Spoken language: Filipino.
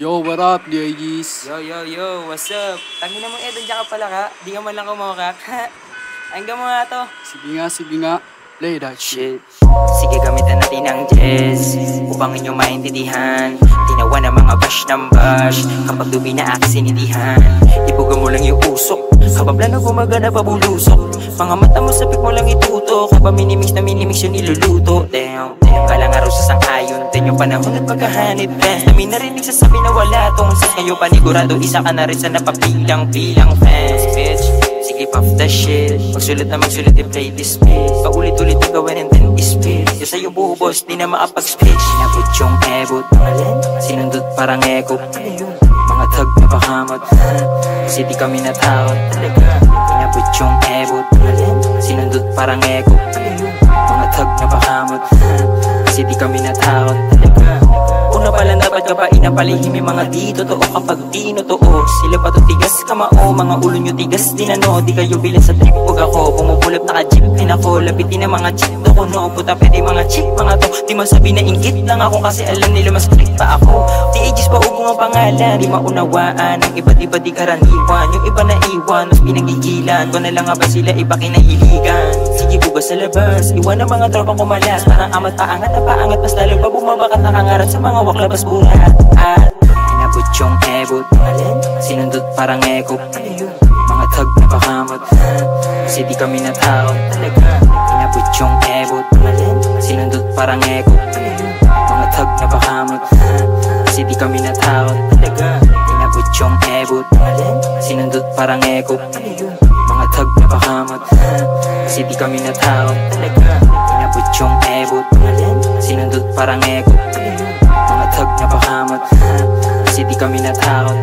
Yo, what up, ladies? Yo, what's up? Tangina mo Edo, dyan ka pala ka. Di ka man lang kumokak. Hanggang mo nga to. Sige nga. Play that shit. Sige, gamitan natin ang jazz upang inyong maintindihan. Tinawa ng mga bash ng bash kapag dubi na aking sinidihan. Ipuga mo lang yung usok kababla na gumagana pabulusok. Mga mata mo sapik mo lang ituto kapag minimix na minimix yung niluluto. Damn, kalang araw sa sang-ayon din yung panahon at pagkahanid fans. Namin narinig sa sabi na wala tong sense. Ngayon panigurado isa ka na rin sa napapilang-pilang fans. Bitch, sige puff the shit. Magsulit na magsulit i-play this beat. Paulit-ulit ang gawin and then i-spit. Yung sa'yo buhubos, di na makapag-speech. Sinabot yung ebot, sinundot parang eko. Mga tag na pakamot, kasi di kami natakot. Sinabot yung ebot, sinundot parang eko. Mga tag na pakamot, kasi di kami natakot. Una pala dapat ka pa inapalihim yung mga di totoo kapag di totoo. Sila pa to tigas kamao, mga ulo nyo tigas din ano. Di kayo bilang sa trip huwag ako, pumupulap naka-jeep din ako. Lapitin ang mga chick to kuno, puta pwede mga chick mga to. Di masabi na inggit lang ako kasi alam nila mas click pa ako. Di ages pa ugong ang pangalan, di maunawaan ang iba't iba di karaniwan. Yung iba na iwan, mas pinagigilan ko na lang nga ba sila iba kinahiligan. Sige bugas sa labas, iwan ang mga tropang kumalas. Parang amat paangat na paangat, mas lalo pa bumabakat nakangarat sa mga waklabas burat. At inabot yung ebot, sinundot parang eko. Mga tag na pakamot, kasi di kami natakot. Inabot yung ebot, sinundot parang eko. Mga tag na pakamot, kasi di kami natakot. Inabot yung ebot, sinundot parang eko. Mga tag na pakamot, kasi di kami natakot. Inabot yung ebot, sinundot parang eko. Mga tag na pakamot, kasi di kami natakot.